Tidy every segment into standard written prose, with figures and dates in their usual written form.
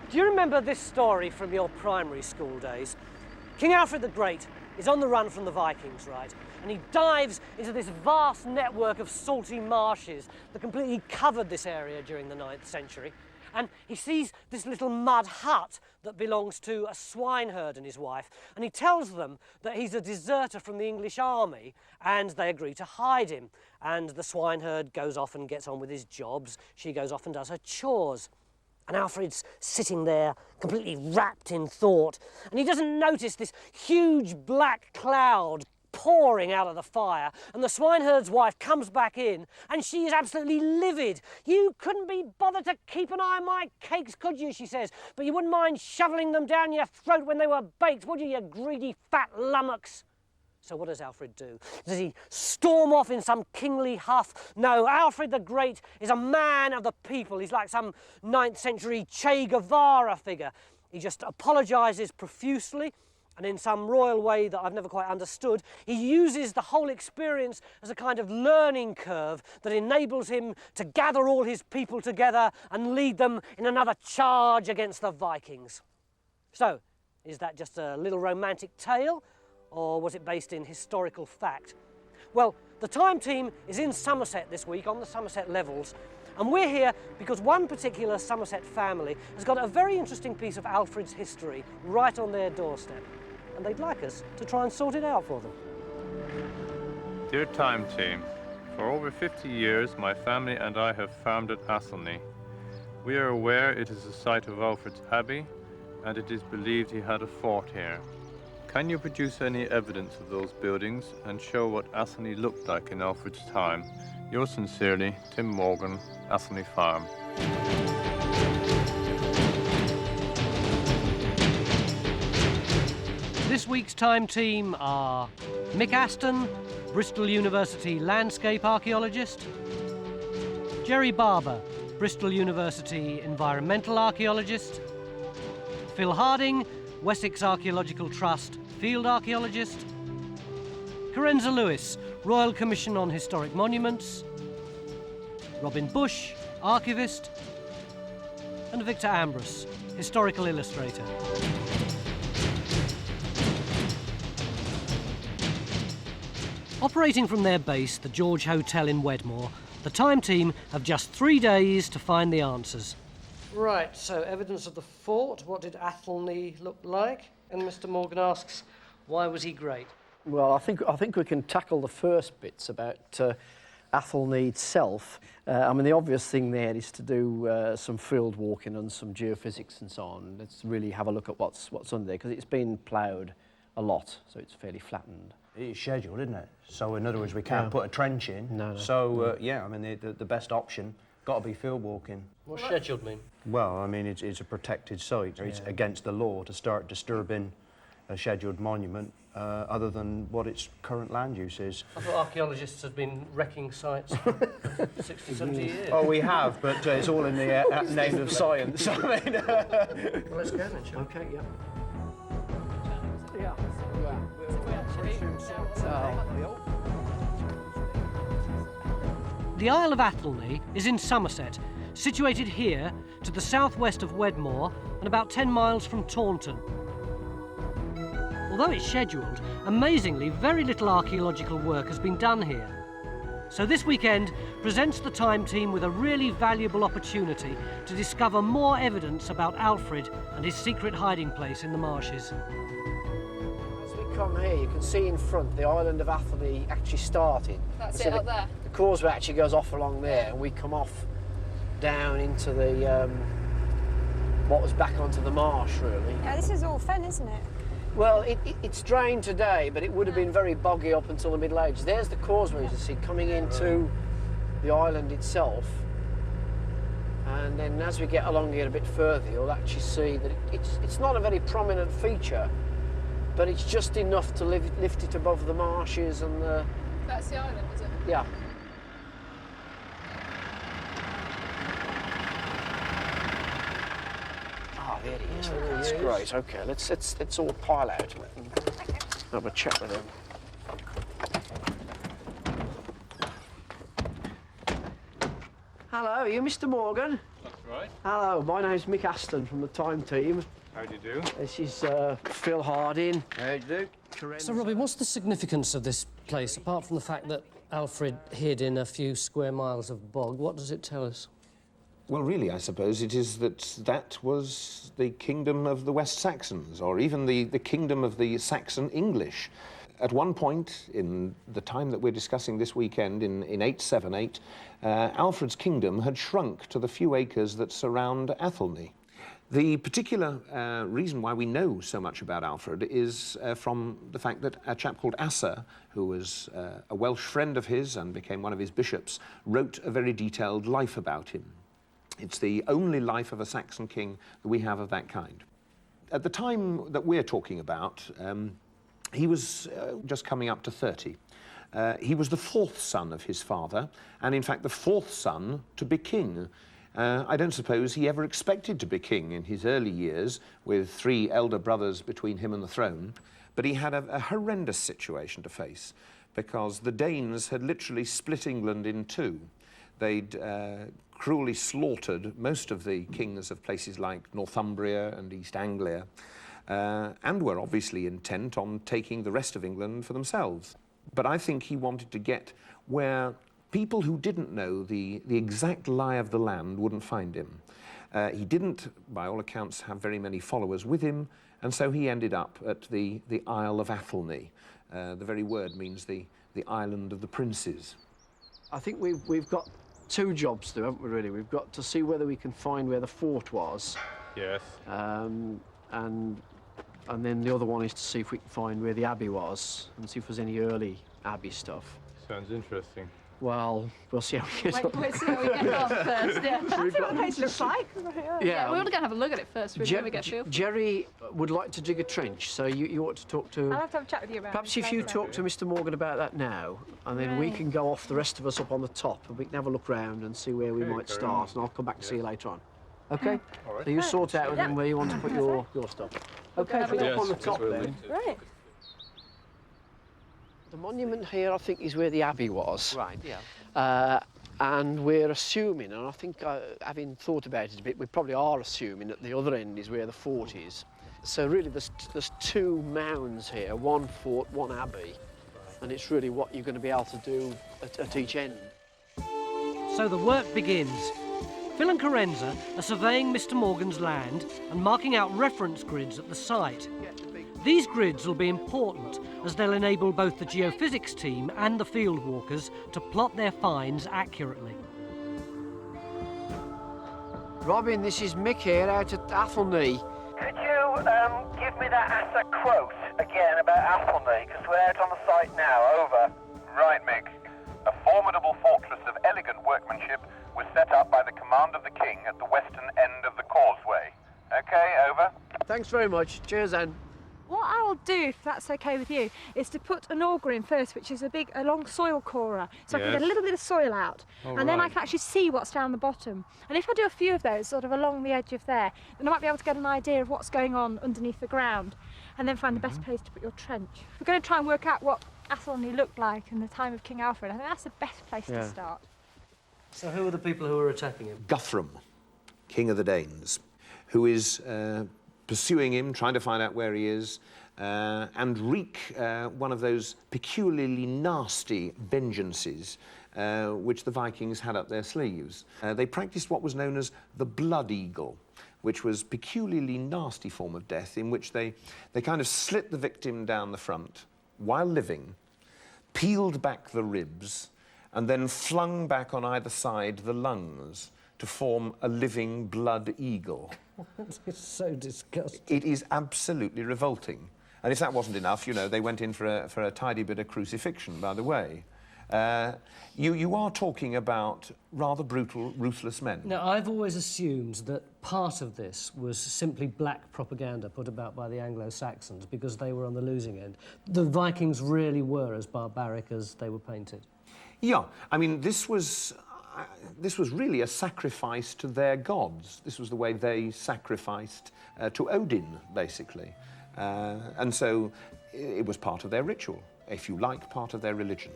Do you remember this story from your primary school days? King Alfred the Great is on the run from the Vikings, right? And he dives into this vast network of salty marshes that completely covered this area during the 9th century. And he sees this little mud hut that belongs to a swineherd and his wife, and he tells them that he's a deserter from the English army, and they agree to hide him. And the swineherd goes off and gets on with his jobs. She goes off and does her chores. And Alfred's sitting there, completely wrapped in thought, and he doesn't notice this huge black cloud pouring out of the fire, and the swineherd's wife comes back in, and she is absolutely livid. "You couldn't be bothered to keep an eye on my cakes, could you?" she says. "But you wouldn't mind shoveling them down your throat when they were baked, would you greedy fat lummox?" So what does Alfred do? Does he storm off in some kingly huff? No, Alfred the Great is a man of the people. He's like some 9th century Che Guevara figure. He just apologises profusely, and in some royal way that I've never quite understood, he uses the whole experience as a kind of learning curve that enables him to gather all his people together and lead them in another charge against the Vikings. So, is that just a little romantic tale? Or was it based in historical fact? Well, the Time team is in Somerset this week on the Somerset Levels, and we're here because one particular Somerset family has got a very interesting piece of Alfred's history right on their doorstep, and they'd like us to try and sort it out for them. Dear Time team, for over 50 years my family and I have farmed at Athelney. We are aware it is the site of Alfred's abbey, and it is believed he had a fort here. Can you produce any evidence of those buildings and show what Athelney looked like in Alfred's time? Yours sincerely, Tim Morgan, Athelney Farm. This week's Time team are Mick Aston, Bristol University landscape archaeologist, Jerry Barber, Bristol University environmental archaeologist, Phil Harding, Wessex Archaeological Trust field archaeologist, Carenza Lewis, Royal Commission on Historic Monuments, Robin Bush, archivist, and Victor Ambrose, historical illustrator. Operating from their base, the George Hotel in Wedmore, the Time team have just 3 days to find the answers. Right, so evidence of the fort. What did Athelney look like? And Mr. Morgan asks, why was he great? Well, I think we can tackle the first bits about Athelney itself. I mean, the obvious thing there is to do some field walking and some geophysics and so on. Let's really have a look at what's under there, because it's been ploughed a lot, so it's fairly flattened. It's scheduled, isn't it? So, in other words, we can't put a trench in. No. So, yeah, I mean, the best option got to be field walking. What's scheduled mean? Well, I mean, it's a protected site. It's against the law to start disturbing a scheduled monument other than what its current land use is. I thought archaeologists had been wrecking sites for 60, 70 years. Oh, we have, but it's all in the name of science. I mean, Well, let's go then, shall we? Okay, yeah. The Isle of Athelney is in Somerset, situated here to the southwest of Wedmore and about 10 miles from Taunton. Although it's scheduled, amazingly very little archaeological work has been done here. So this weekend presents the Time team with a really valuable opportunity to discover more evidence about Alfred and his secret hiding place in the marshes. As we come here, you can see in front the island of Athelney actually started. That's it up there. The causeway actually goes off along there, and we come off down into the what was back onto the marsh, really. Yeah, this is all fen, isn't it? Well, it's drained today, but it would have been very boggy up until the Middle Ages. There's the causeway, as you see, coming into the island itself. And then as we get along here a bit further, you'll actually see that it's not a very prominent feature, but it's just enough to lift it above the marshes and the... That's the island, is it? Yeah. Ah, there he is. That's great. Okay, let's all pile out and have a chat with him. Hello, are you Mr. Morgan? That's Right. Hello, my name's Mick Aston from the Time team. How do you do? This is Phil Harding. How do you do? So, Robbie, what's the significance of this place, apart from the fact that Alfred hid in a few square miles of bog? What does it tell us? Well, really, I suppose it is that was the kingdom of the West Saxons, or even the kingdom of the Saxon English. At one point, in the time that we're discussing this weekend, in 878, Alfred's kingdom had shrunk to the few acres that surround Athelney. The particular reason why we know so much about Alfred is from the fact that a chap called Asser, who was a Welsh friend of his and became one of his bishops, wrote a very detailed life about him. It's the only life of a Saxon king that we have of that kind. At the time that we're talking about, he was just coming up to 30. He was the fourth son of his father, and in fact the fourth son to be king. I don't suppose he ever expected to be king in his early years, with 3 elder brothers between him and the throne, but he had a horrendous situation to face, because the Danes had literally split England in two. They'd cruelly slaughtered most of the kings of places like Northumbria and East Anglia, and were obviously intent on taking the rest of England for themselves. But I think he wanted to get where people who didn't know the exact lie of the land wouldn't find him. He didn't, by all accounts, have very many followers with him, and so he ended up at the Isle of Athelney. The very word means the island of the princes. I think we've got 2 jobs to do, haven't we, really? We've got to see whether we can find where the fort was. Yes. And then the other one is to see if we can find where the abbey was and see if there's any early abbey stuff. Sounds interesting. Well, we'll see how we get on. Wait, see how we get on first, yeah. We've See what got- the place looks like. Yeah, we want to go and have a look at it first, really, when we get a feel. Jerry would like to dig a trench, so you ought to talk to... I'll have to have a chat with you about Perhaps it. if you talk to Mr. Morgan about that now, and then we Right. can go off, the rest of us up on the top, and we can have a look round and see where we Okay, might carry start, on. and I'll come back and see you later on. Okay? All right. So you sort out with them where you want to put your stuff. Okay, if we Yes, up on the yes, top we'll then. do. Right. The monument here, I think, is where the abbey was. Right, yeah. And we're assuming, and I think, having thought about it a bit, we probably are assuming that the other end is where the fort is. So really, there's 2 mounds here, 1 fort, 1 abbey, and it's really what you're going to be able to do at each end. So the work begins. Phil and Carenza are surveying Mr. Morgan's land and marking out reference grids at the site. These grids will be important as they'll enable both the geophysics team and the field walkers to plot their finds accurately. Robin, this is Mick here out at Athelney. Could you give me that Asser quote again about Athelney? Because we're out on the site now. Over. Right, Mick. A formidable fortress of elegant workmanship was set up by the command of the king at the western end of the causeway. Okay, over. Thanks very much. Cheers, then. What I'll do, if that's okay with you, is to put an auger in first, which is a long soil corer, so I can get a Yes. little bit of soil out, and then I right. can actually see what's down the bottom. And if I do a few of those, sort of along the edge of there, then I might be able to get an idea of what's going on underneath the ground, and then find the best place to put your trench. We're going to try and work out what Athelney looked like in the time of King Alfred. I think that's the best place to start. So who are the people who are attacking him? Guthrum, king of the Danes, who is pursuing him, trying to find out where he is, and wreak one of those peculiarly nasty vengeances which the Vikings had up their sleeves. They practiced what was known as the blood eagle, which was a peculiarly nasty form of death in which they kind of slit the victim down the front while living, peeled back the ribs, and then flung back on either side the lungs to form a living blood eagle. It's so disgusting. It is absolutely revolting. And if that wasn't enough, you know, they went in for a tidy bit of crucifixion, by the way. You are talking about rather brutal, ruthless men. Now, I've always assumed that part of this was simply black propaganda put about by the Anglo-Saxons because they were on the losing end. The Vikings really were as barbaric as they were painted. Yeah, I mean, this was really a sacrifice to their gods. This was the way they sacrificed to Odin, basically. And so it was part of their ritual, if you like, part of their religion.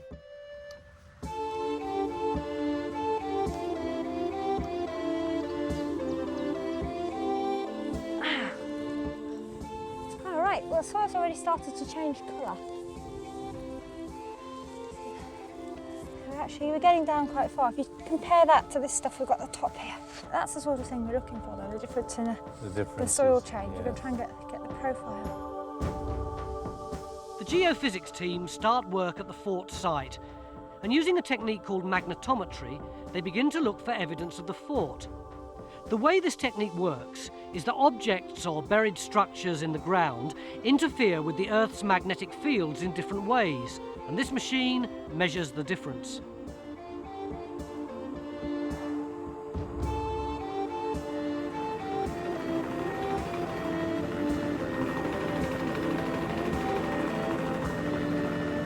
the soil's already started to change colour. Actually, we're getting down quite far. If you compare that to this stuff we've got at the top here, that's the sort of thing we're looking for, though, the difference in the soil change. Yeah. We're going to try and get the profile. The geophysics team start work at the fort site, and using a technique called magnetometry, they begin to look for evidence of the fort. The way this technique works is that objects or buried structures in the ground interfere with the Earth's magnetic fields in different ways, and this machine measures the difference.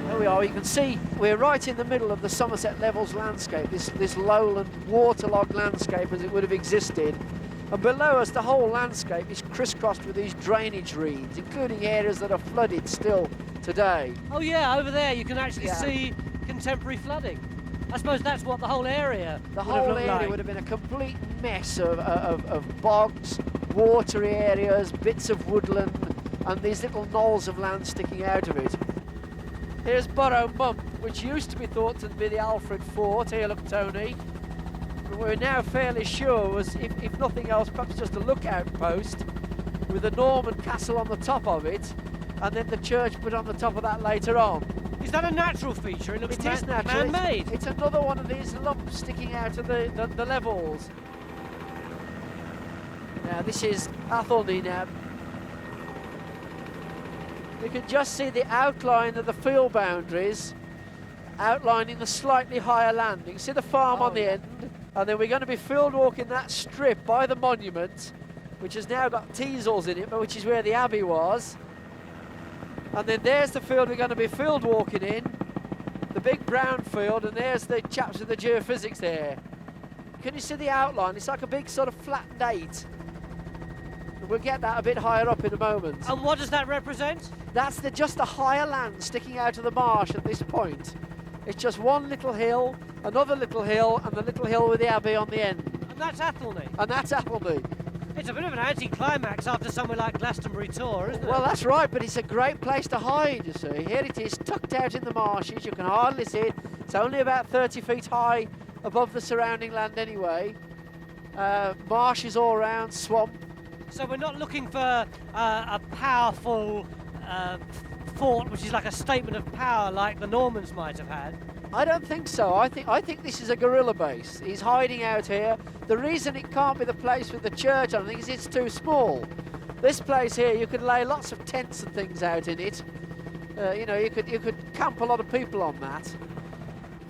There we are, you can see we're right in the middle of the Somerset Levels landscape, this lowland, waterlogged landscape as it would have existed. And below us, the whole landscape is crisscrossed with these drainage reeds, including areas that are flooded still today. Oh yeah, over there you can actually Yeah. see contemporary flooding. I suppose that's what the whole area The would have whole looked area like. would have been a complete mess of bogs, watery areas, bits of woodland, and these little knolls of land sticking out of it. Here's Burrow Mump, which used to be thought to be the Alfred fort. Here, look, Tony. We're now fairly sure was, if nothing else, perhaps just a lookout post with a Norman castle on the top of it, and then the church put on the top of that later on. Is that a natural feature? It looks It is natural. man-made. It's another one of these lumps sticking out of the levels. Now this is Athelney now. You can just see the outline of the field boundaries outlining the slightly higher land. You can see the farm on the end, and then we're going to be field walking that strip by the monument, which has now got teasels in it, but which is where the abbey was. And then there's the field we're going to be field walking in, the big brown field, and there's the chaps with the geophysics there. Can you see the outline? It's like a big sort of flat date. We'll get that a bit higher up in a moment. And what does that represent? That's just the higher land sticking out of the marsh at this point. It's just one little hill, another little hill, and the little hill with the abbey on the end. And that's Athelney. And that's Athelney. It's a bit of an anti-climax after somewhere like Glastonbury Tor, isn't it? Well, that's right, but it's a great place to hide, you see. Here it is, tucked out in the marshes. You can hardly see it. It's only about 30 feet high above the surrounding land anyway. Marshes all around, swamp. So we're not looking for a powerful fort, which is like a statement of power like the Normans might have had. I don't think so. I think this is a guerrilla base. He's hiding out here. The reason it can't be the place with the church, I think, is it's too small. This place here, you could lay lots of tents and things out in it. You know, you could camp a lot of people on that.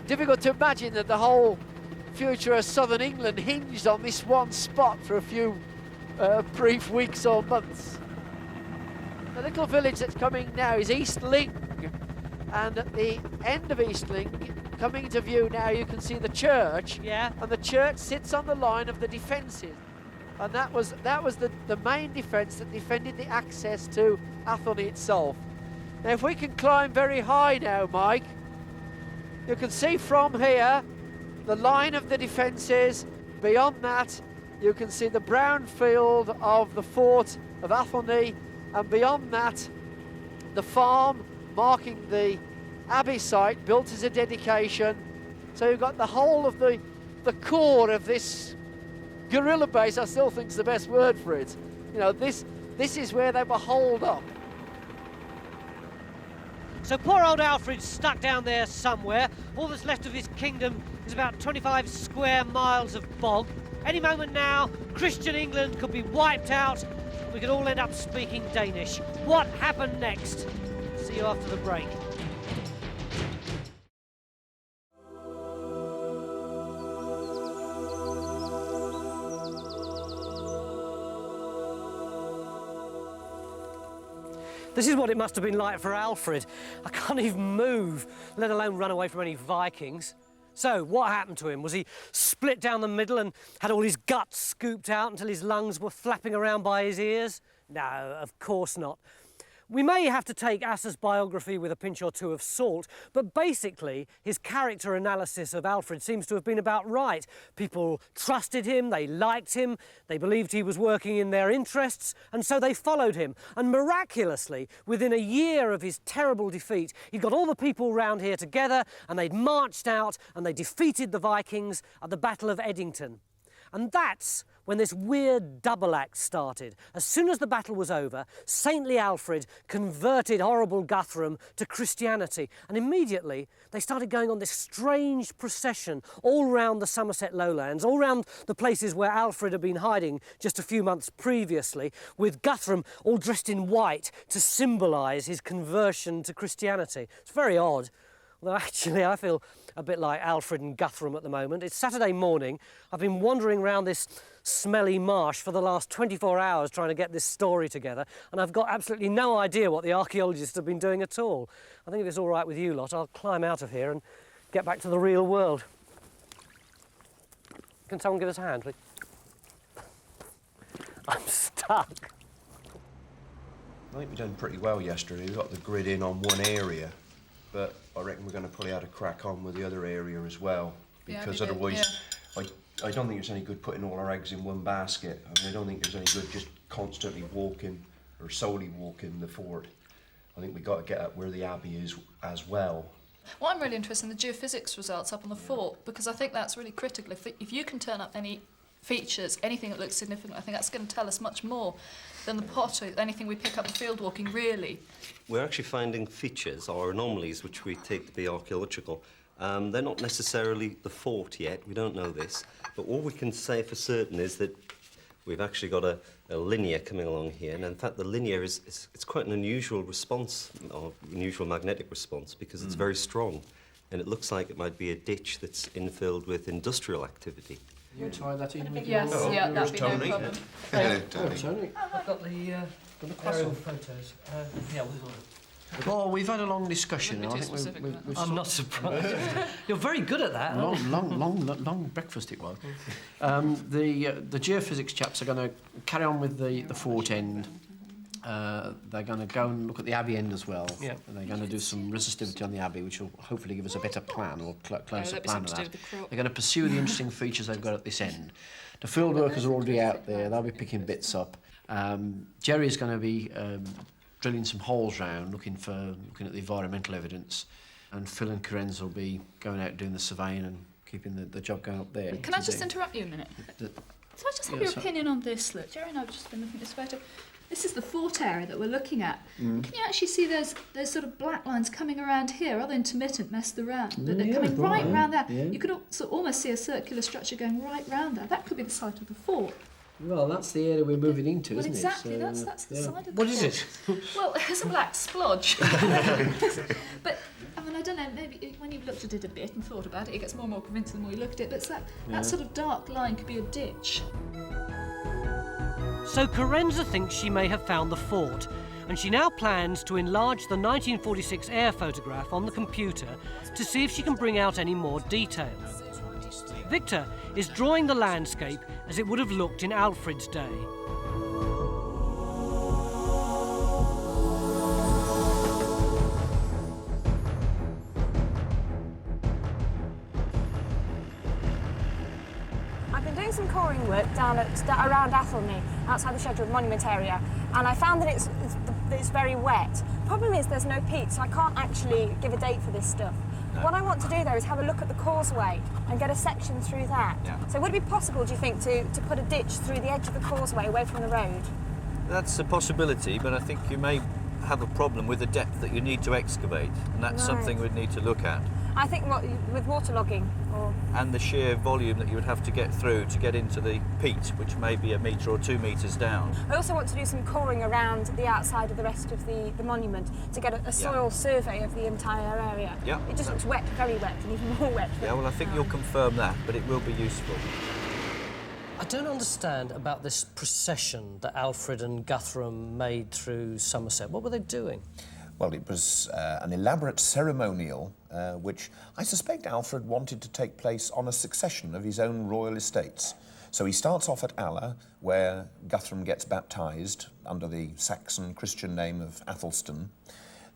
Difficult to imagine that the whole future of southern England hinged on this one spot for a few brief weeks or months. The little village that's coming now is East Ling, and at the end of East Ling, coming into view now, you can see the church. Yeah. And the church sits on the line of the defences, and that was the main defence that defended the access to Athelney itself. Now, if we can climb very high now, Mike, you can see from here the line of the defences. Beyond that, you can see the brown field of the fort of Athelney, and beyond that, the farm marking the abbey site built as a dedication. So you've got the whole of the core of this guerrilla base. I still think is the best word for it. You know, this is where they were holed up. So poor old Alfred's stuck down there somewhere. All that's left of his kingdom is about 25 square miles of bog. Any moment now, Christian England could be wiped out, and we could all end up speaking Danish. What happened next? See you after the break. This is what it must have been like for Alfred. I can't even move, let alone run away from any Vikings. So, what happened to him? Was he split down the middle and had all his guts scooped out until his lungs were flapping around by his ears? No, of course not. We may have to take Asser's biography with a pinch or two of salt, but basically his character analysis of Alfred seems to have been about right. People trusted him, they liked him, they believed he was working in their interests, and so they followed him. And miraculously, within a year of his terrible defeat, he'd got all the people round here together and they'd marched out and they defeated the Vikings at the Battle of Edington. And that's when this weird double act started. As soon as the battle was over, saintly Alfred converted horrible Guthrum to Christianity, and immediately they started going on this strange procession all round the Somerset lowlands, all round the places where Alfred had been hiding just a few months previously, with Guthrum all dressed in white to symbolise his conversion to Christianity. It's very odd. Although actually I feel a bit like Alfred and Guthrum at the moment. It's Saturday morning. I've been wandering around this smelly marsh for the last 24 hours trying to get this story together, and I've got absolutely no idea what the archaeologists have been doing at all. I think if it's all right with you lot, I'll climb out of here and get back to the real world. Can someone give us a hand, please? I'm stuck. I think we've done pretty well yesterday. We got the grid in on one area, but I reckon we're going to probably have to crack on with the other area as well, because otherwise I don't think it's any good putting all our eggs in one basket. I mean, I don't think there's any good just constantly walking or solely walking the fort. I think we've got to get up where the abbey is as well. Well, I'm really interested in the geophysics results up on the fort, because I think that's really critical. If you can turn up any features, anything that looks significant, I think that's going to tell us much more than the pottery, anything we pick up in field walking, really. We're actually finding features or anomalies which we take to be archaeological. They're not necessarily the fort yet, we don't know this, but all we can say for certain is that we've actually got a linear coming along here, and in fact the linear it's quite an unusual response, or unusual magnetic response, because it's very strong, and it looks like it might be a ditch that's infilled with industrial activity. You tie that in with Yes, your... yeah, that'd be no problem. Hello, Tony. I've got the aerial photos. Yeah, Well, we've had a long discussion. Wouldn't be I too think specific, we've I'm not surprised. You're very good at that. long breakfast it was. The geophysics chaps are going to carry on with the fort end. They're going to go and look at the abbey end as well. Yeah. And they're going to do some resistivity on the abbey, which will hopefully give us a better plan, or closer plan of that. They're going to pursue the interesting features they've got at this end. The field workers are already out there. They'll be picking bits up. Jerry's going to be drilling some holes round, looking at the environmental evidence, and Phil and Karenz will be going out doing the surveying and keeping the job going up there. Can I just interrupt you a minute? So I just have your opinion on this. Look, Jerry and I have just been looking at this photo. This is the fort area that we're looking at. Can you actually see those sort of black lines coming around here, rather intermittent, messed around, but they're coming right round there. Yeah. You could almost see a circular structure going right round there. That could be the site of the fort. Well, that's the area we're moving into, well, isn't exactly, it? So, that's the side of the What fort. is it? Well, it's a black splodge. But, I mean, I don't know, maybe when you've looked at it a bit and thought about it, it gets more and more convincing the more you look at it, but it's that sort of dark line could be a ditch. So Karenza thinks she may have found the fort, and she now plans to enlarge the 1946 air photograph on the computer to see if she can bring out any more details. Victor is drawing the landscape as it would have looked in Alfred's day. I've been doing some coring work around Athelney, outside the scheduled monument area, and I found that it's very wet. Problem is there's no peat, so I can't actually give a date for this stuff. What I want to do, though, is have a look at the causeway and get a section through that. Yeah. So would it be possible, do you think, to put a ditch through the edge of the causeway away from the road? That's a possibility, but I think you may have a problem with the depth that you need to excavate, and that's something we'd need to look at. I think with waterlogging or... And the sheer volume that you would have to get through to get into the peat, which may be 1 metre or 2 metres down. I also want to do some coring around the outside of the rest of the monument to get a soil survey of the entire area. Yeah. It just looks wet, very wet, and even more wet. Yeah, well, I think you'll confirm that, but it will be useful. I don't understand about this procession that Alfred and Guthrum made through Somerset. What were they doing? Well, it was an elaborate ceremonial which I suspect Alfred wanted to take place on a succession of his own royal estates. So he starts off at Alla, where Guthrum gets baptised under the Saxon Christian name of Athelstan.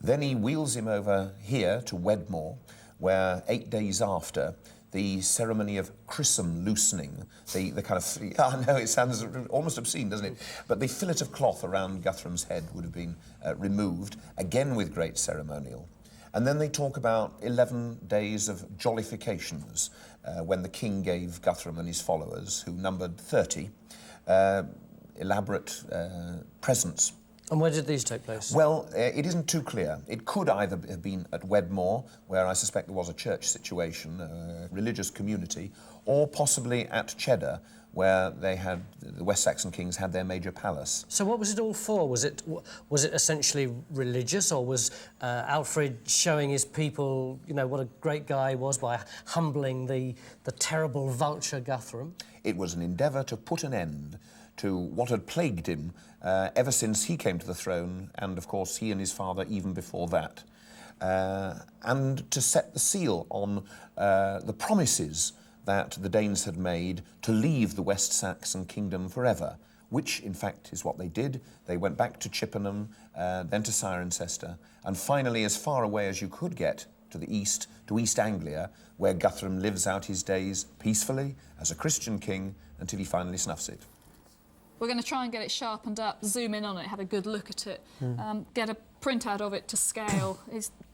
Then he wheels him over here to Wedmore, where 8 days after, the ceremony of chrism loosening, the kind of, I know it sounds almost obscene, doesn't it? But the fillet of cloth around Guthrum's head would have been removed, again with great ceremonial. And then they talk about 11 days of jollifications, when the king gave Guthrum and his followers, who numbered 30, elaborate presents. And where did these take place? Well, it isn't too clear. It could either have been at Wedmore, where I suspect there was a church situation, a religious community, or possibly at Cheddar, where they had, the West Saxon kings had their major palace. So what was it all for? Was it essentially religious, or was Alfred showing his people, you know, what a great guy he was by humbling the terrible vulture Guthrum? It was an endeavour to put an end to what had plagued him ever since he came to the throne, and of course he and his father even before that, and to set the seal on the promises that the Danes had made to leave the West Saxon kingdom forever, which in fact is what they did. They went back to Chippenham, then to Cirencester, and finally as far away as you could get to the east, to East Anglia, where Guthrum lives out his days peacefully as a Christian king until he finally snuffs it. We're going to try and get it sharpened up, zoom in on it, have a good look at it, get a printout of it to scale.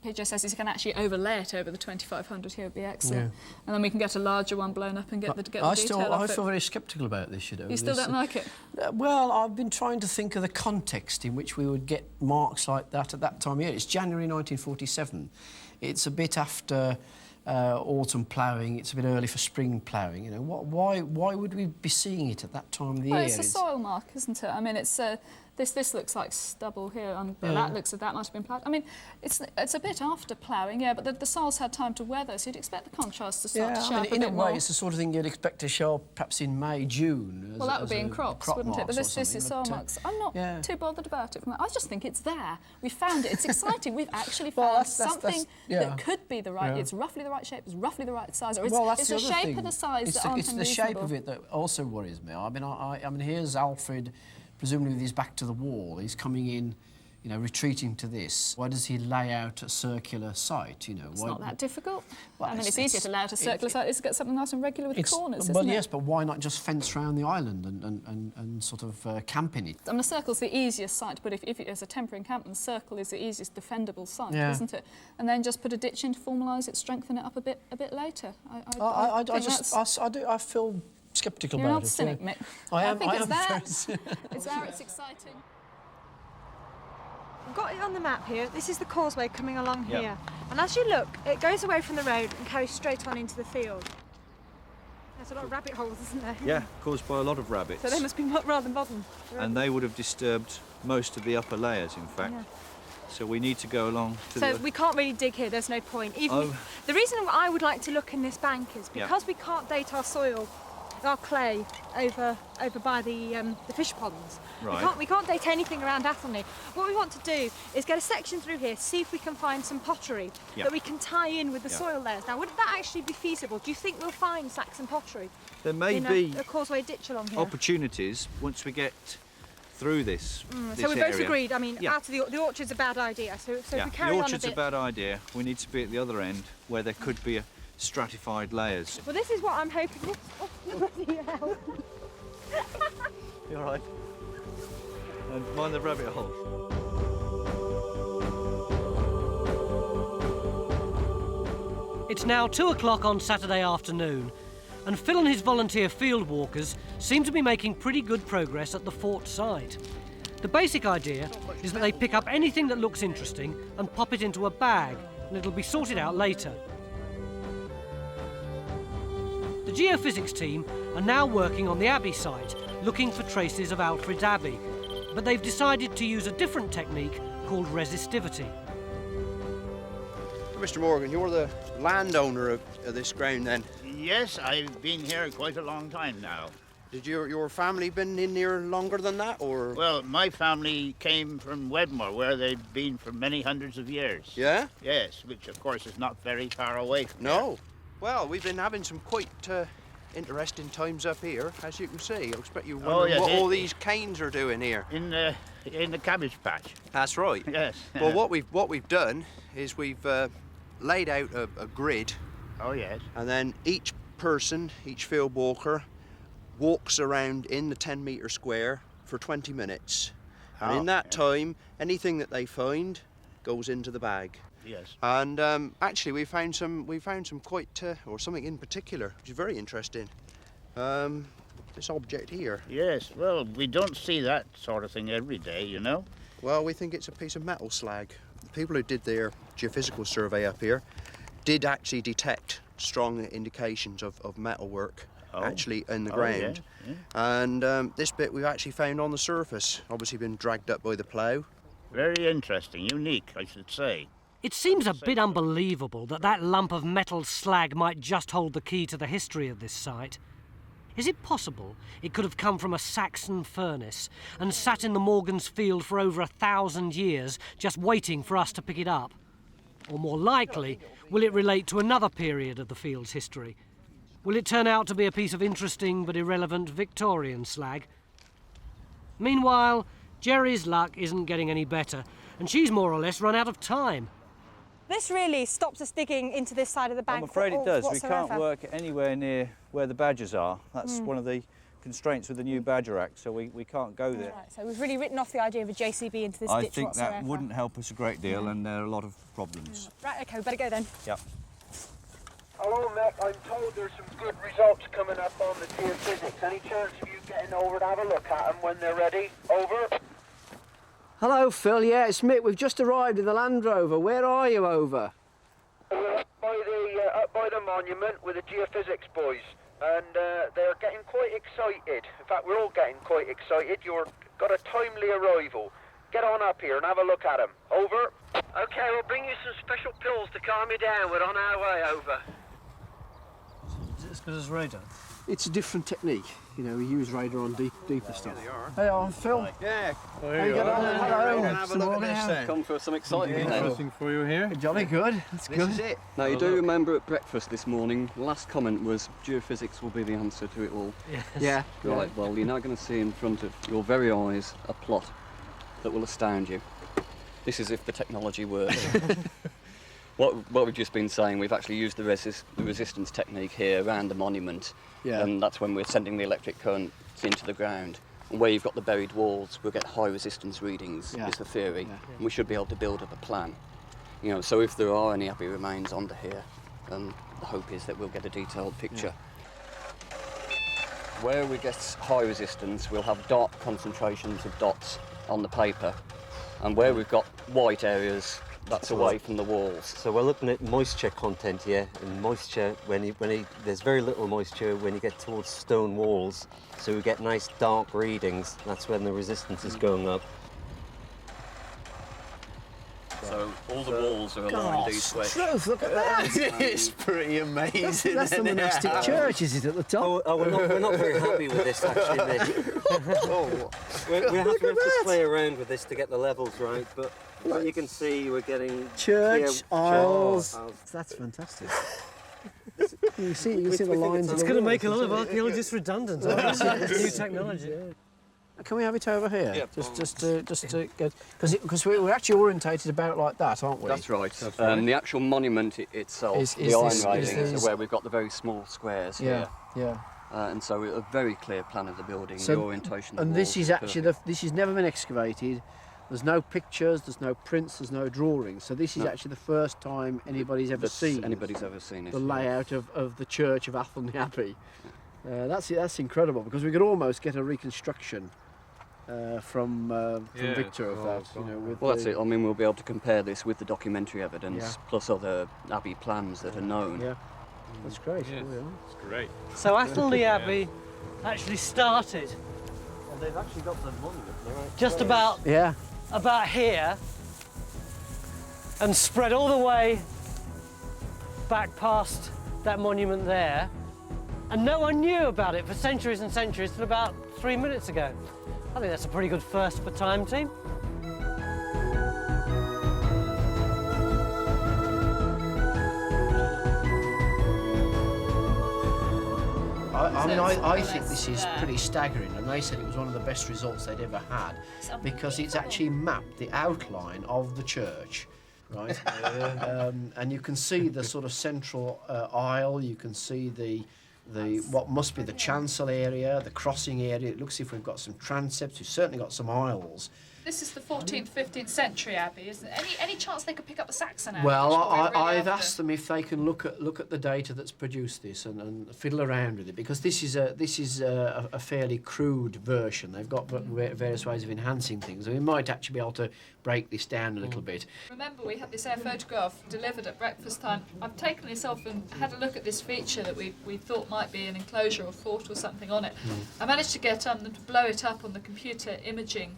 PJ says he can actually overlay it over the 2500 here, would be excellent. Yeah. And then we can get a larger one blown up and get the detail off it. I feel very sceptical about this, you know. You still don't like it? Well, I've been trying to think of the context in which we would get marks like that at that time of year. It's January 1947. It's a bit after autumn ploughing, it's a bit early for spring ploughing. You know, why would we be seeing it at that time of the year? It's a soil mark, isn't it? I mean, it's this looks like stubble here, and that looks like that might have been ploughed. I mean, it's a bit after ploughing, yeah, but the soil's had time to weather, so you'd expect the contrast to start to show up a bit more. In a way, it's the sort of thing you'd expect to show up perhaps in May, June. Well, that would be in crops, wouldn't it? But this is soil marks. I'm not too bothered about it. I just think it's there. We found it. It's exciting. We've actually found something that could be the right. It's roughly the right shape. It's roughly the right size. Or it's a shape and a size that aren't unreasonable. It's the shape of it that also worries me. I mean, here's Alfred, presumably with his back to the wall. He's coming in, you know, retreating to this. Why does he lay out a circular site, you know? It's not that difficult. Well, I mean, it's easier to lay out a circular site is to get something nice and regular with corners, isn't it? Well, yes, but why not just fence around the island and sort of camp in it? I mean, a circle's the easiest site, but if it is a temporary encampment, the circle is the easiest defendable site, isn't it? And then just put a ditch in to formalise it, strengthen it up a bit later. I feel sceptical You're about not it. cynic, Mick. I think am it's there. It's there, it's exciting. I've got it on the map here. This is the causeway coming along here. And as you look, it goes away from the road and carries straight on into the field. There's a lot of rabbit holes, isn't there? Yeah, caused by a lot of rabbits. So they must be rather modern. And they would have disturbed most of the upper layers, in fact. Yeah. So we need to go along to So we can't really dig here, there's no point. The reason I would like to look in this bank is because we can't date our soil, our clay, over by the fish ponds. Right. We can't date anything around Athelney. What we want to do is get a section through here, see if we can find some pottery that we can tie in with the soil layers. Now, would that actually be feasible? Do you think we'll find Saxon pottery? There may be a causeway ditch along here. opportunities once we get through this. So we both agreed. I mean, out of the orchard's a bad idea. So if we carry on a bit. The orchard's a bad idea. We need to be at the other end where there could be stratified layers. Well, this is what I'm hoping. Oh, bloody hell. You all right? And mind the rabbit hole. It's now 2 o'clock on Saturday afternoon, and Phil and his volunteer field walkers seem to be making pretty good progress at the fort site. The basic idea is that they pick up anything that looks interesting and pop it into a bag, and it'll be sorted out later. The geophysics team are now working on the abbey site, looking for traces of Alfred's abbey, but they've decided to use a different technique called resistivity. Mr. Morgan, you're the landowner of this ground then? Yes, I've been here quite a long time now. Did your family been in here longer than that, or...? Well, my family came from Wedmore, where they've been for many hundreds of years. Yeah? Yes, which of course is not very far away from No. Here. Well, we've been having some quite interesting times up here, as you can see. I expect you're Oh, wondering yes, what it- all these canes are doing here. In the cabbage patch. That's right. Yes. Well, what we've done is we've laid out a grid. Oh, yes. And then each person, each field walker, walks around in the 10-metre square for 20 minutes. And in that time, anything that they find goes into the bag. Yes. And actually, we found some quite, or something in particular, which is very interesting. This object here. Yes. Well, we don't see that sort of thing every day, you know. Well, we think it's a piece of metal slag. The people who did their geophysical survey up here did actually detect strong indications of metalwork actually in the ground. Yeah. And this bit we've actually found on the surface, obviously been dragged up by the plough. Very interesting, unique, I should say. It seems a bit unbelievable that that lump of metal slag might just hold the key to the history of this site. Is it possible it could have come from a Saxon furnace and sat in the Morgan's field for over 1,000 years, just waiting for us to pick it up? Or more likely, will it relate to another period of the field's history? Will it turn out to be a piece of interesting but irrelevant Victorian slag? Meanwhile, Jerry's luck isn't getting any better, and she's more or less run out of time. This really stops us digging into this side of the bank. I'm afraid it does. We whatsoever. can't work anywhere near where the badgers are. That's one of the constraints with the new Badger Act, so we can't go there. Right, so we've really written off the idea of a JCB into this I ditch think whatsoever. that wouldn't help us a great deal, and there are a lot of problems. Right, OK, we better go then. Yep. Hello, Mick. I'm told there's some good results coming up on the geophysics. Any chance of you getting over to have a look at them when they're ready? Over. Hello, Phil. Yeah, it's Mick. We've just arrived in the Land Rover. Where are you, over? Up by the monument with the geophysics boys, and they're getting quite excited. In fact, we're all getting quite excited. You've got a timely arrival. Get on up here and have a look at them. Over. Okay, we'll bring you some special pills to calm you down. We're on our way. Over. Is it as good as radar? It's a different technique. You know, we use radar on deeper stuff. Hey, I'm Phil. Yeah. How you get on? Hello. Have a look at this then. Come for some exciting Interesting for you here. Jolly good. That's This good. is it. Now, you do remember at breakfast this morning, the last comment was geophysics will be the answer to it all. Yes. Yeah. Right, well, you're now going to see in front of your very eyes a plot that will astound you. This is if the technology works. What we've just been saying, we've actually used the resistance technique here around the monument, and that's when we're sending the electric current into the ground. And where you've got the buried walls, we'll get high resistance readings, is the theory, and we should be able to build up a plan. You know, so if there are any abbey remains under here, the hope is that we'll get a detailed picture. Where we get high resistance, we'll have dark concentrations of dots on the paper, and where we've got white areas, that's away from the walls. So we're looking at moisture content here, and moisture, there's very little moisture when you get towards stone walls, so we get nice dark readings. That's when the resistance is going up. So all the walls are aligned each way. Truth, look at that. It's pretty amazing. That's the monastic church, is it, at the top? We're not very happy with this, actually, Nick. We have to play around with this to get the levels right, but you can see we're getting Church, clear aisles. That's fantastic. You see the lines. It's going to make a lot of archaeologists redundant. New technology. Can we have it over here? Yeah. Just to get because we're actually orientated about like that, aren't we? That's right. The actual monument itself, the iron railings, are where we've got the very small squares here. Yeah. And so a very clear plan of the building, the orientation. And of this walls is actually this has never been excavated. There's no pictures, there's no prints, there's no drawings. So this is actually the first time anybody's ever seen it. The layout of the church of Athelney Abbey. That's incredible because we could almost get a reconstruction from Victor of that. You know, well, that's it. I mean, we'll be able to compare this with the documentary evidence plus other abbey plans that are known. Yeah, that's great. Yes, it's great. So Athelney Abbey actually started. And they've actually got the monument right Just about here and spread all the way back past that monument there, and no one knew about it for centuries and centuries till about 3 minutes ago. I think that's a pretty good first for Time Team. I think this is pretty staggering, and they said it was one of the best results they'd ever had because it's actually mapped the outline of the church, right? And you can see the sort of central aisle. You can see the what must be the chancel area, the crossing area. It looks as if we've got some transepts. We've certainly got some aisles. This is the 14th, 15th century abbey, isn't it? Any chance they could pick up the Saxon abbey? Well, I've asked them if they can look at the data that's produced this and fiddle around with it, because this is a fairly crude version. They've got various ways of enhancing things, and we might actually be able to break this down a little bit. Remember, we had this air photograph delivered at breakfast time. I've taken this off and had a look at this feature that we thought might be an enclosure or fort or something on it. I managed to get them to blow it up on the computer imaging,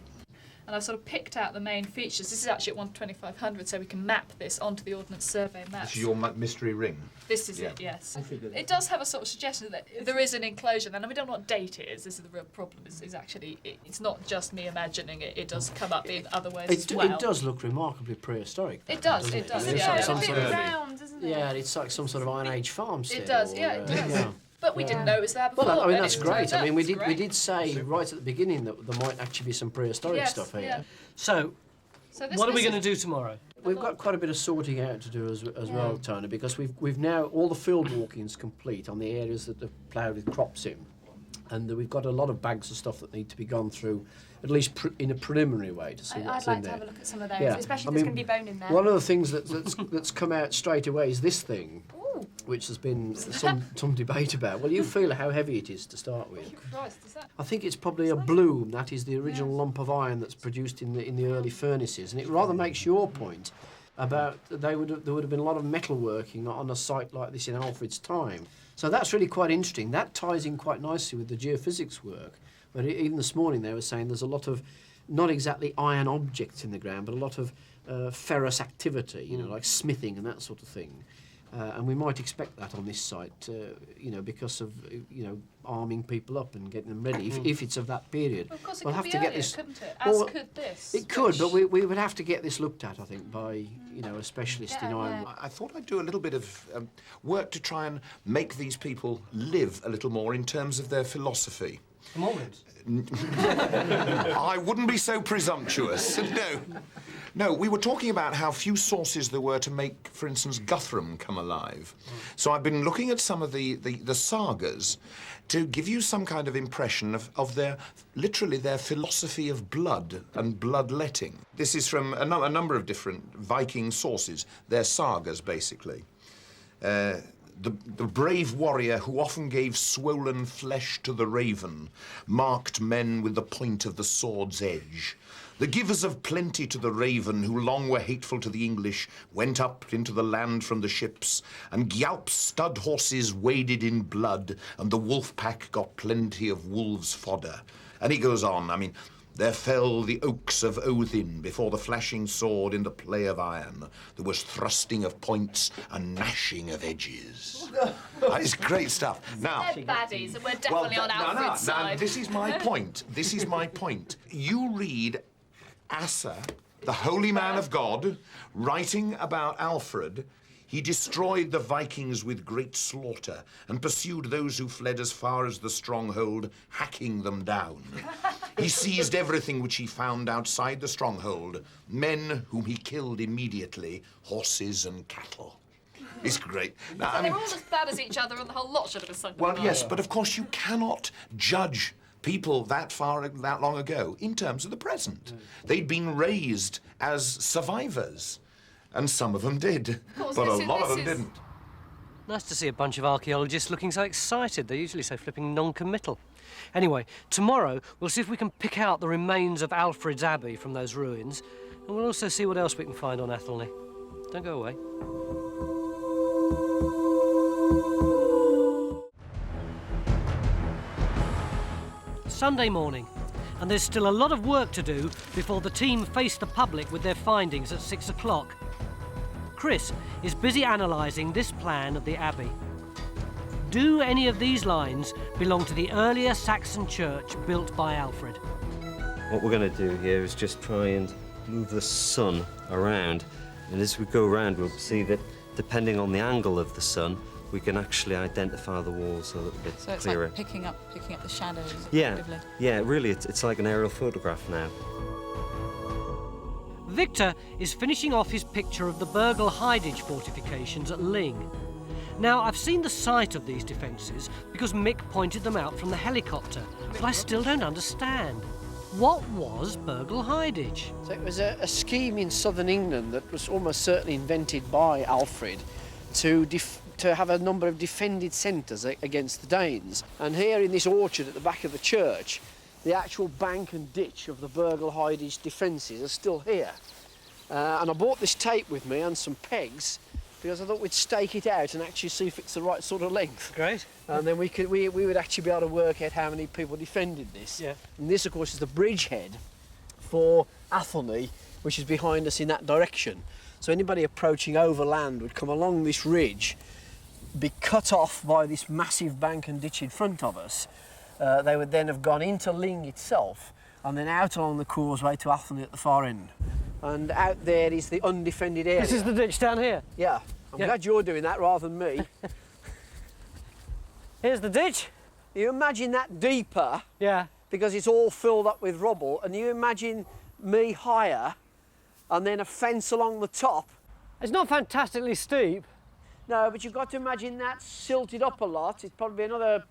and I sort of picked out the main features. This is actually at 1:2500, so we can map this onto the Ordnance Survey maps. This is your mystery ring? This is it, yes. It does have a sort of suggestion that there is an enclosure, and we don't know what date it is. This is the real problem, is actually, it's not just me imagining it, it does come up in other ways as well. It does look remarkably prehistoric. It does, yeah. It's a bit round, isn't it? Yeah, it's like some sort of Iron Age farmstead. It does, it does. But we didn't know it was there before. Well, I mean, that's great. I mean, we did say right at the beginning that there might actually be some prehistoric stuff here. Yeah. So what are we going to do tomorrow? We've got quite a bit of sorting out to do as well, Tony, because we've now all the field walkings complete on the areas that are ploughed with crops in, and we've got a lot of bags of stuff that need to be gone through, at least in a preliminary way, to see what's in there. I'd like to have a look at some of those, especially if there's going to be bone in there. One of the things that's come out straight away is this thing, which has been some debate about. Well, you feel how heavy it is to start with. Christ, is that? I think it's probably a bloom. That is the original lump of iron that's produced in the early furnaces, and it rather makes your point about there would have been a lot of metalworking on a site like this in Alfred's time. So that's really quite interesting. That ties in quite nicely with the geophysics work, where even this morning they were saying there's a lot of not exactly iron objects in the ground, but a lot of ferrous activity, you know, like smithing and that sort of thing. And we might expect that on this site, you know, because of, you know, arming people up and getting them ready, if it's of that period. Well, of course, it we'll could have be to earlier, get this. couldn't it? As could this. It could, but we would have to get this looked at, I think, by, you know, a specialist in iron. I thought I'd do a little bit of work to try and make these people live a little more in terms of their philosophy. A moment. I wouldn't be so presumptuous. No, we were talking about how few sources there were to make, for instance, Guthrum come alive. So I've been looking at some of the sagas to give you some kind of impression of their, literally their philosophy of blood and bloodletting. This is from a number of different Viking sources, their sagas, basically. The brave warrior who often gave swollen flesh to the raven, marked men with the point of the sword's edge. The givers of plenty to the raven, who long were hateful to the English, went up into the land from the ships, and Gyalp's stud horses waded in blood, and the wolf pack got plenty of wolves' fodder. And he goes on, I mean, there fell the oaks of Othin before the flashing sword in the play of iron. There was thrusting of points and gnashing of edges. It's great stuff. Now, they're baddies, and we're definitely on Alfred's side. This is my point. This is my point. You read Asa, the holy man of God, writing about Alfred. He destroyed the Vikings with great slaughter and pursued those who fled as far as the stronghold, hacking them down. He seized everything which he found outside the stronghold, men whom he killed immediately, horses and cattle. It's great. Now, so they're all as bad as each other, and the whole lot should have been sunk. Well, yes, but of course you cannot judge people that long ago in terms of the present. They'd been raised as survivors. And some of them did, but a lot of them didn't. Nice to see a bunch of archaeologists looking so excited. They're usually so flipping non-committal. Anyway, tomorrow we'll see if we can pick out the remains of Alfred's Abbey from those ruins, and we'll also see what else we can find on Athelney. Don't go away. Sunday morning, and there's still a lot of work to do before the team face the public with their findings at 6 o'clock. Chris is busy analysing this plan of the Abbey. Do any of these lines belong to the earlier Saxon church built by Alfred? What we're going to do here is just try and move the sun around. And as we go around, we'll see that depending on the angle of the sun, we can actually identify the walls a little bit So it's clearer. like picking up the shadows. Yeah, effectively. yeah, really, it's like an aerial photograph now. Victor is finishing off his picture of the Burgle-Heidage fortifications at Ling. Now, I've seen the site of these defences because Mick pointed them out from the helicopter, but I still don't understand. What was Burgle-Heidage? So it was a scheme in southern England that was almost certainly invented by Alfred to have a number of defended centres against the Danes. And here in this orchard at the back of the church, the actual bank and ditch of the Burgle-Heidage defences are still here. And I brought this tape with me and some pegs because I thought we'd stake it out and actually see if it's the right sort of length. Great. And then we would actually be able to work out how many people defended this. Yeah. And this, of course, is the bridgehead for Athelney, which is behind us in that direction. So anybody approaching overland would come along this ridge, be cut off by this massive bank and ditch in front of us. They would then have gone into Ling itself and then out along the causeway to Athelney at the far end. And out there is the undefended area. This is the ditch down here? Yeah. I'm glad you're doing that rather than me. Here's the ditch. You imagine that deeper. Yeah. Because it's all filled up with rubble, and you imagine me higher and then a fence along the top. It's not fantastically steep. No, but you've got to imagine that silted up a lot. It's probably another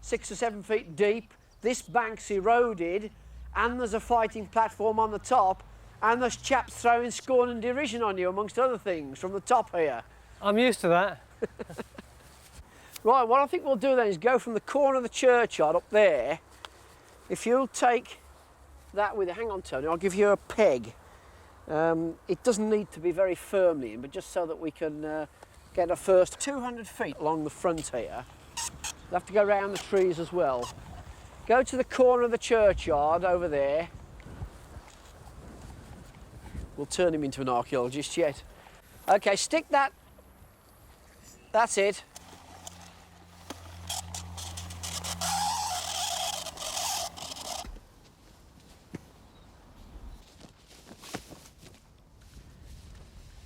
6 or 7 feet deep. This bank's eroded, and there's a fighting platform on the top, and there's chaps throwing scorn and derision on you, amongst other things, from the top here. I'm used to that. Right, what I think we'll do then is go from the corner of the churchyard up there. If you'll take that with you, hang on, Tony, I'll give you a peg. It doesn't need to be very firmly in, but just so that we can get a first 200 feet along the front here. We'll have to go round the trees as well. Go to the corner of the churchyard over there. We'll turn him into an archaeologist yet. Okay, stick that. That's it.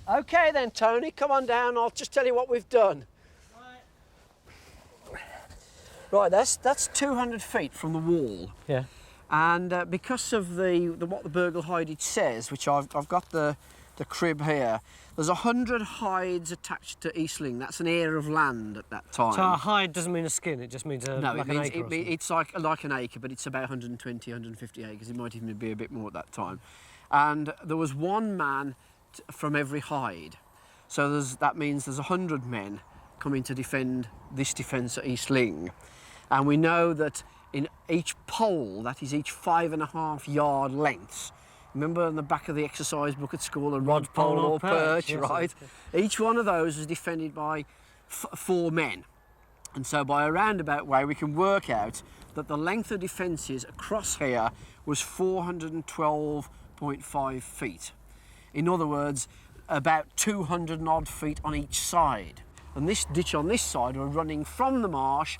Okay then, Tony, come on down. I'll just tell you what we've done. Right, that's 200 feet from the wall. Yeah. And because of what the Burgle-Heidage says, which I've got the crib here, there's 100 hides attached to East Ling. That's an area of land at that time. So a hide doesn't mean a skin, it just means no, like an acre. It's like an acre, but it's about 120, 150 acres. It might even be a bit more at that time. And there was one man from every hide. So that means there's 100 men coming to defend this defence at East Ling. And we know that in each pole, that is each 5.5 yard lengths. Remember on the back of the exercise book at school, a rod pole or perch, yes, right? Each one of those was defended by 4 men. And so by a roundabout way, we can work out that the length of defences across here was 412.5 feet. In other words, about 200 and odd feet on each side. And this ditch on this side were running from the marsh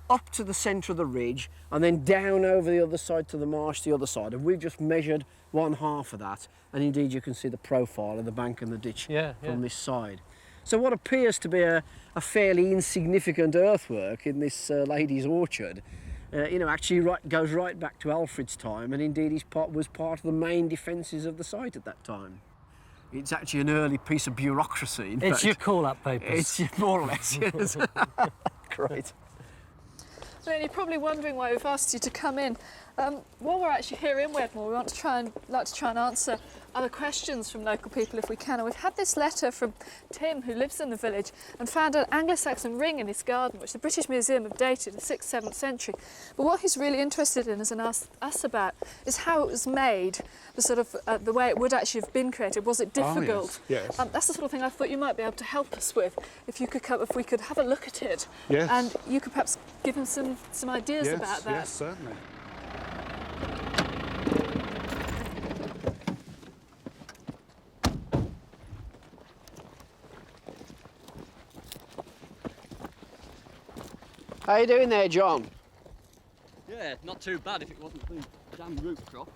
up to the centre of the ridge and then down over the other side to the marsh, the other side. And we've just measured 1/2 of that. And indeed you can see the profile of the bank and the ditch from this side. So what appears to be a fairly insignificant earthwork in this lady's orchard, actually goes right back to Alfred's time, and indeed was part of the main defences of the site at that time. It's actually an early piece of bureaucracy. It's your call-up papers. It's more or less, yes. Great. So you're probably wondering why we've asked you to come in. While we're actually here in Wedmore, we like to try and answer other questions from local people if we can. And we've had this letter from Tim, who lives in the village, and found an Anglo-Saxon ring in his garden, which the British Museum have dated the 6th, 7th century. But what he's really interested in and asked us about is how it was made, the way it would actually have been created. Was it difficult? Oh, yes. That's the sort of thing I thought you might be able to help us with. If we could have a look at it, yes. And you could perhaps give him some ideas about that. Yes, certainly. How you doing there, John? Yeah, not too bad if it wasn't for the damn root crop.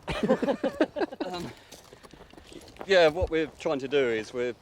Yeah, what we're trying to do is we're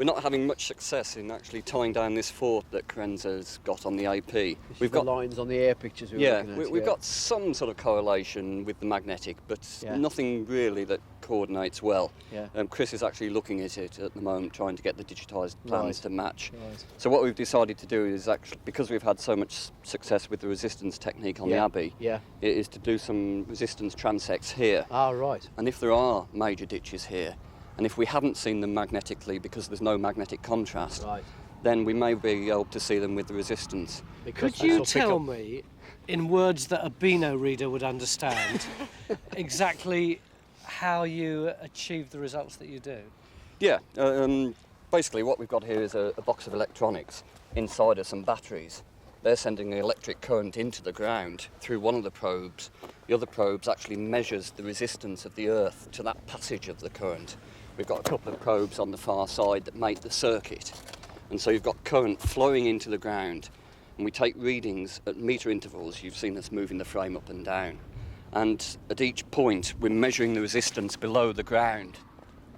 we're not having much success in actually tying down this fort that Carenzo's got on the AP. We've got lines on the air pictures we were yeah, looking at. we've got some sort of correlation with the magnetic, but nothing really that coordinates well. Yeah. Chris is actually looking at it at the moment, trying to get the digitised plans to match. Right. So what we've decided to do is actually, because we've had so much success with the resistance technique on the Abbey, it is to do some resistance transects here. Ah, right. And if there are major ditches here, and if we haven't seen them magnetically because there's no magnetic contrast, then we may be able to see them with the resistance. Could you tell me, in words that a Beano reader would understand, exactly how you achieve the results that you do? Yeah, basically what we've got here is a box of electronics. Inside are some batteries. They're sending an electric current into the ground through one of the probes. The other probes actually measures the resistance of the Earth to that passage of the current. We've got a couple of probes on the far side that make the circuit. And so you've got current flowing into the ground, and we take readings at metre intervals. You've seen us moving the frame up and down. And at each point, we're measuring the resistance below the ground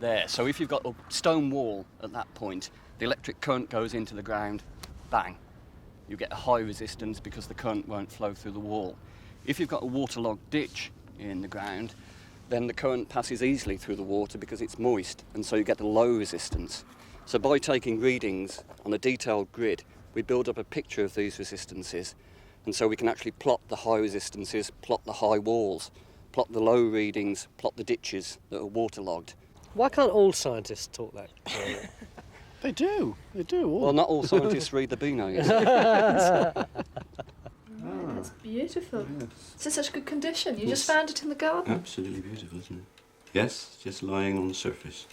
there. So if you've got a stone wall at that point, the electric current goes into the ground, bang. You get a high resistance because the current won't flow through the wall. If you've got a waterlogged ditch in the ground, then the current passes easily through the water because it's moist, and so you get a low resistance. So by taking readings on a detailed grid, we build up a picture of these resistances, and so we can actually plot the high resistances, plot the high walls, plot the low readings, plot the ditches that are waterlogged. Why can't all scientists talk that? They do. Well, not all scientists read the Beano, yes. It's beautiful. It's in such good condition. You just found it in the garden. Absolutely beautiful, isn't it? Yes, just lying on the surface.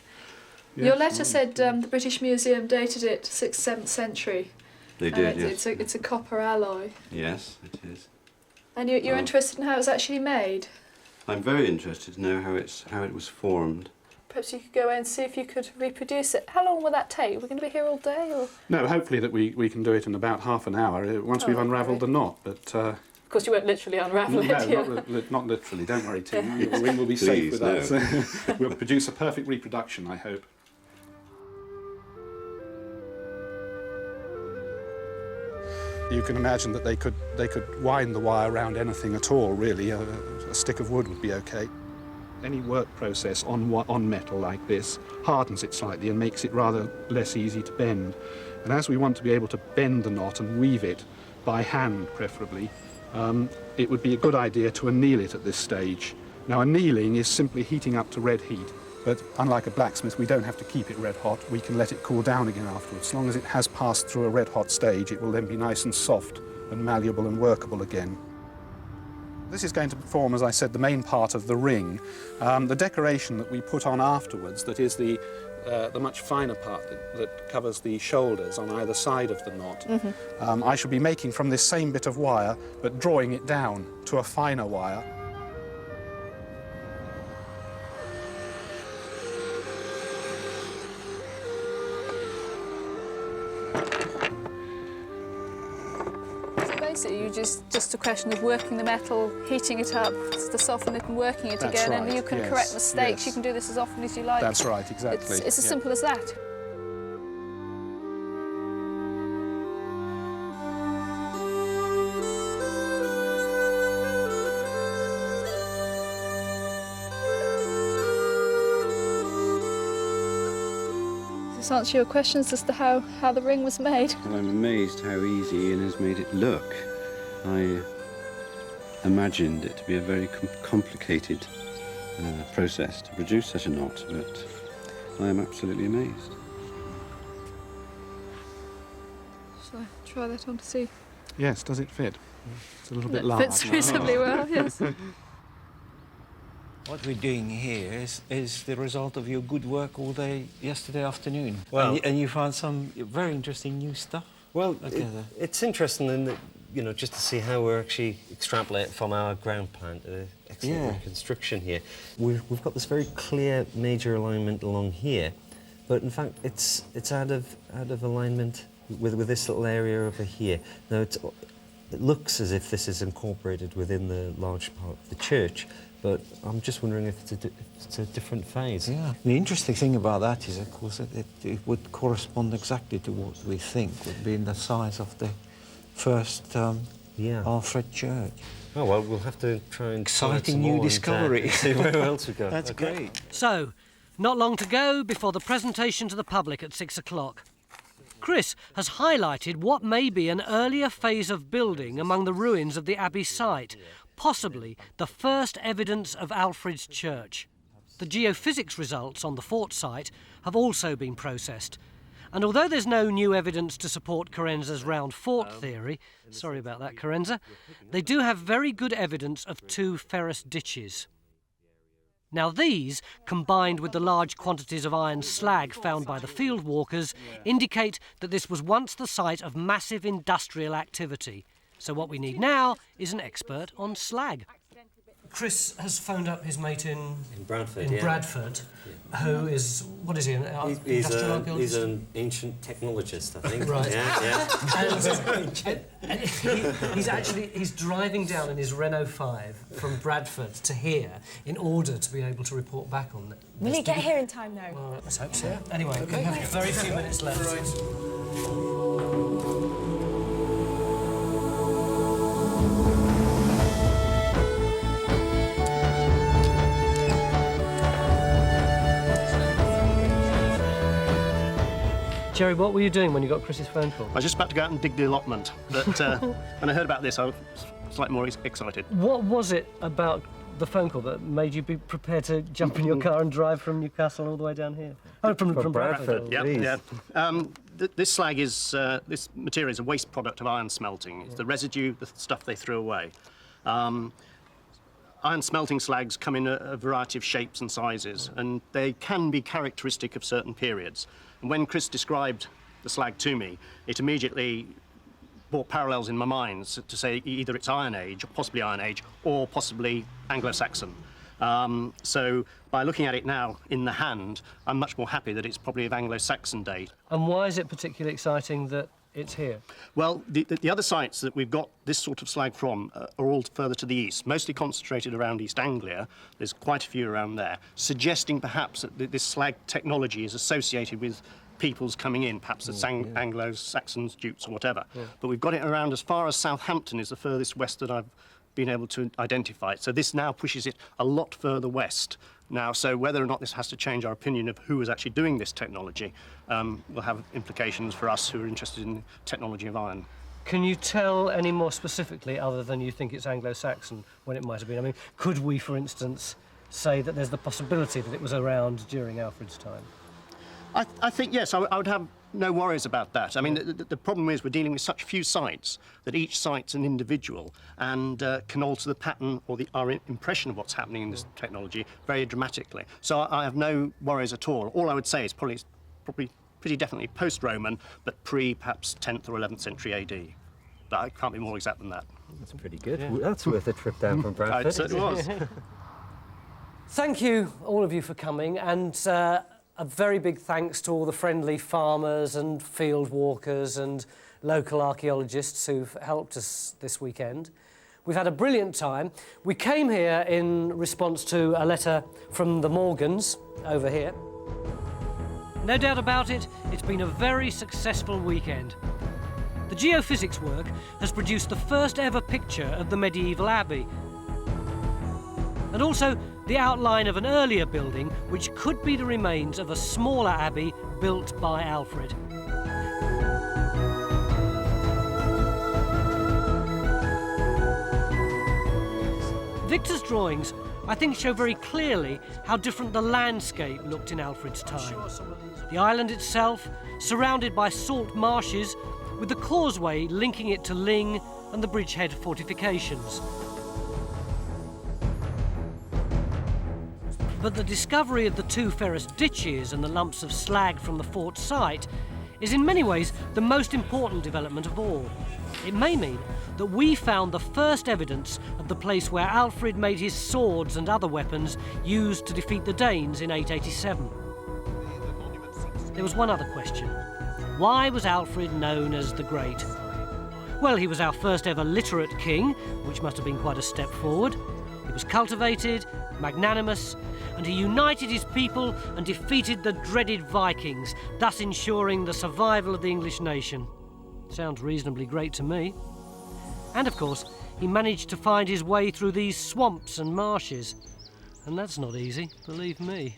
Your letter said the British Museum dated it 6th, 7th century. They did, yes. It's a copper alloy. Yes, it is. And you're interested in how it's actually made? I'm very interested to know how it was formed. Perhaps you could go away and see if you could reproduce it. How long will that take? We're going to be here all day, or...? No, hopefully that we can do it in about half an hour once we've unravelled the knot. But of course, you won't literally unravel it. No, not literally. Don't worry, Tim. The ring will be safe with us. We'll produce a perfect reproduction, I hope. You can imagine that they could wind the wire around anything at all, really. A stick of wood would be okay. Any work process on metal like this hardens it slightly and makes it rather less easy to bend. And as we want to be able to bend the knot and weave it by hand, preferably, it would be a good idea to anneal it at this stage. Now, annealing is simply heating up to red heat, but unlike a blacksmith, we don't have to keep it red hot. We can let it cool down again afterwards. As long as it has passed through a red hot stage, it will then be nice and soft and malleable and workable again. This is going to form, as I said, the main part of the ring. The decoration that we put on afterwards, that is the much finer part that covers the shoulders on either side of the knot, I shall be making from this same bit of wire, but drawing it down to a finer wire. Basically, just a question of working the metal, heating it up to soften it and working it again, and you can correct mistakes. You can do this as often as you like. That's right, exactly. It's as simple as that. Does this answer your questions as to how the ring was made? Well, I'm amazed how easy Ian has made it look. I imagined it to be a very complicated process to produce such a knot, but I am absolutely amazed. Shall I try that on to see? Yes, does it fit? It's a little bit large. It fits reasonably well, yes. What we're doing here is the result of your good work all day yesterday afternoon. Well, and you found some very interesting new stuff. Well, it's interesting in that, you know, just to see how we're actually extrapolate from our ground plan to excellent reconstruction here. We've got this very clear major alignment along here, but in fact it's out of alignment with this little area over here. Now It looks as if this is incorporated within the large part of the church, but I'm just wondering if it's a different phase. Yeah. The interesting thing about that is, of course, that it would correspond exactly to what we think would be in the size of the first Alfred church. Oh, well, we'll have to try and... Exciting new discovery. See where else we go. That's great. So, not long to go before the presentation to the public at 6 o'clock. Chris has highlighted what may be an earlier phase of building among the ruins of the abbey site, possibly the first evidence of Alfred's church. The geophysics results on the fort site have also been processed, and although there's no new evidence to support Carenza's round fort theory, sorry about that, Carenza, they do have very good evidence of 2 ferrous ditches. Now these, combined with the large quantities of iron slag found by the field walkers, indicate that this was once the site of massive industrial activity. So what we need now is an expert on slag. Chris has phoned up his mate in Bradford, Bradford, who is, what is he, an industrial archaeologist? He's an ancient technologist, I think. Right. Yeah. He's driving down in his Renault 5 from Bradford to here in order to be able to report back on it. Will he get here in time, though? Well, let's hope so. Anyway, we have very few minutes left. Jerry, what were you doing when you got Chris's phone call? I was just about to go out and dig the allotment, but when I heard about this, I was slightly more excited. What was it about the phone call that made you be prepared to jump in your car and drive from Newcastle all the way down here? Oh, from Bradford. Yeah. This slag is, this material is a waste product of iron smelting. It's the residue, the stuff they threw away. Iron smelting slags come in a variety of shapes and sizes, and they can be characteristic of certain periods. And when Chris described the slag to me, it immediately brought parallels in my mind to say either it's Iron Age, possibly Iron Age, or possibly Anglo-Saxon. So by looking at it now in the hand, I'm much more happy that it's probably of Anglo-Saxon date. And why is it particularly exciting that it's here? Well, the other sites that we've got this sort of slag from are all further to the east, mostly concentrated around East Anglia. There's quite a few around there, suggesting perhaps that this slag technology is associated with peoples coming in, perhaps it's Anglo-Saxons, Jutes, or whatever. Yeah. But we've got it around as far as Southampton is the furthest west that I've been able to identify it. So this now pushes it a lot further west. Now, so whether or not this has to change our opinion of who is actually doing this technology will have implications for us who are interested in the technology of iron. Can you tell any more specifically, other than you think it's Anglo-Saxon, when it might have been? I mean, could we, for instance, say that there's the possibility that it was around during Alfred's time? I think, yes, I would have no worries about that. I mean, the problem is we're dealing with such few sites that each site's an individual and can alter the pattern or our impression of what's happening in this technology very dramatically. So I have no worries at all. All I would say is probably pretty definitely post-Roman, but perhaps 10th or 11th century AD. But I can't be more exact than that. That's pretty good. Yeah. That's worth a trip down from Bradford. It certainly was. Thank you, all of you, for coming, and a very big thanks to all the friendly farmers and field walkers and local archaeologists who've helped us this weekend. We've had a brilliant time. We came here in response to a letter from the Morgans over here. No doubt about it, it's been a very successful weekend. The geophysics work has produced the first ever picture of the medieval abbey, and also the outline of an earlier building which could be the remains of a smaller abbey built by Alfred. Victor's drawings, I think, show very clearly how different the landscape looked in Alfred's time. The island itself, surrounded by salt marshes, with the causeway linking it to Ling and the bridgehead fortifications. But the discovery of the 2 ferrous ditches and the lumps of slag from the fort site is in many ways the most important development of all. It may mean that we found the first evidence of the place where Alfred made his swords and other weapons used to defeat the Danes in 887. There was one other question. Why was Alfred known as the Great? Well, he was our first ever literate king, which must have been quite a step forward. He was cultivated, magnanimous, and he united his people and defeated the dreaded Vikings, thus ensuring the survival of the English nation. Sounds reasonably great to me. And of course, he managed to find his way through these swamps and marshes. And that's not easy, believe me.